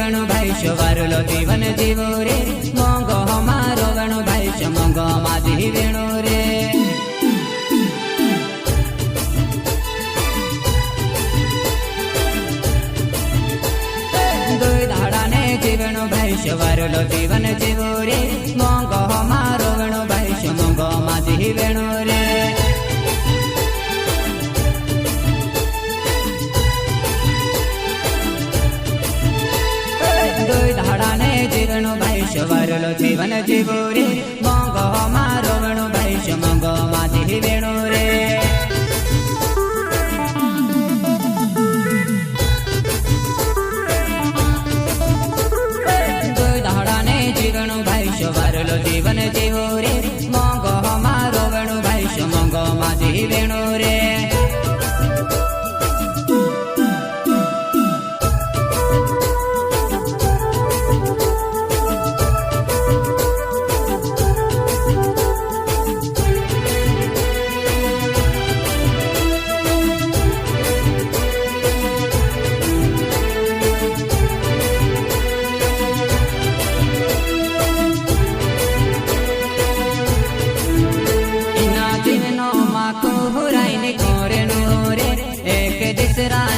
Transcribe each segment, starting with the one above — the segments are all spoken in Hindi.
वेणु भाई वारुलो जीवन जीवो रे मोंगो हमारो वेणु भाई मोंगो माझी वेणु रे दुई धाड़ा ने जीवनु भाई वारुलो जीवन जीवो रे मोंगो हमारो वेणु भाई मोंगो माझी वेणु रे दुई धाड़ा ने जीवनु भाई वारुलो जीवन जीवो रे मोंगो हमारो वेणु भाई मोंगो माझी वेणु रे दुई धाड़ा ने जीवनु भाई वारुलो जीवन जीवो रे मोंगो हमारो वेणु भाई मोंगो माझी वेणु रे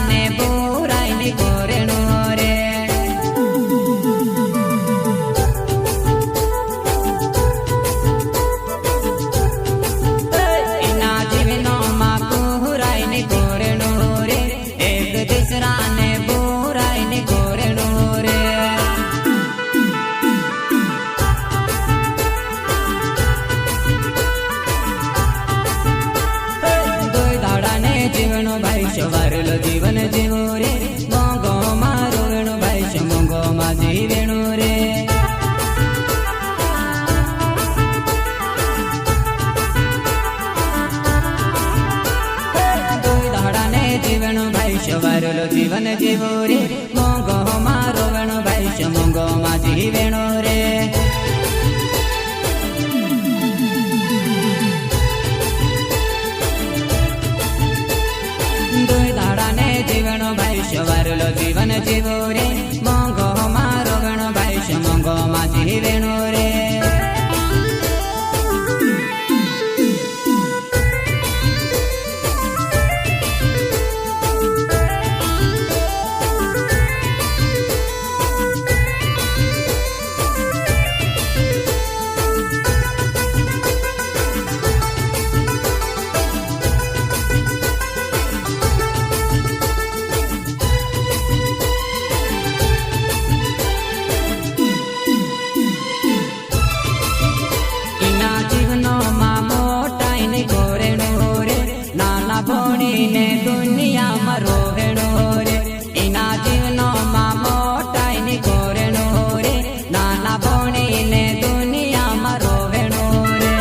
ने बुराई ने गोरेणो रे इना जीवनो माको हुराई ने गोरेणो रे एक दूसरा ने बुराई ने गोरेणो रे दुई धाड़ा ने जीवनो भाई वारुलो जीवन जीवो रे मोंगो मारो वेणु भाई मोंगो माझी वेणु रे दुई धाड़ा ने जीवनु भाई वारुलो जीवन जीवो रे मोंगो मारो वेणु भाई मोंगो माझी वेणु रे दुई धाड़ा ने जीवनु भाई वारुलो जीवन जीवो रे मोंगो मारो वेणु भाई मोंगो माझी वेणु रे भोणी ने दुनिया में रोवेणो रे इना जीवनो मां मोटाई ने गोरेणो रे नाना भोणी ने दुनिया में रोवेणो रे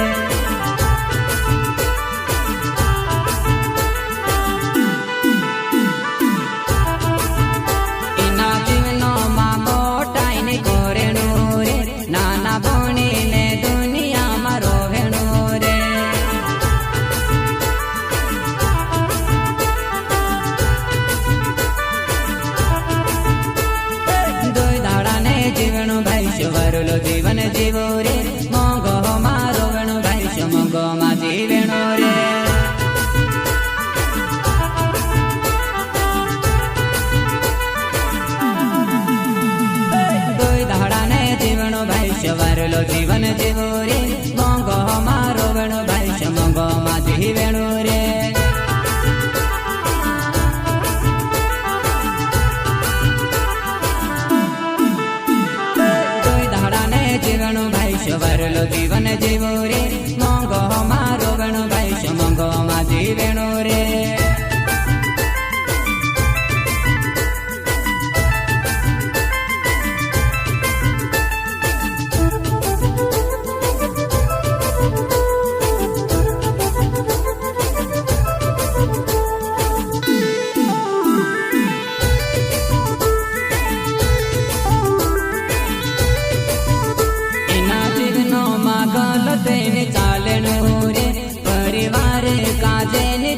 इना जीवनो मां मोटाई ने गोरेणो रे नाना भोणी ने दुनिया में रोवेणो रे जीवनु भाई वारुलो जीवन जीवो रे मोंगो मारो वेणु भाई मोंगो माझी वेणु रे दुई धाड़ा ने जीवनु भाई वारुलो जीवन जीवो रे मोंगो मारो वेणु भाई मोंगो माझी वेणु रे जीवनु भाई वारुलो जीवन जीवो रे मोंगो मारो वेणु भाई मोंगो माझी वेणु रे चालन रे परिवार काजे ने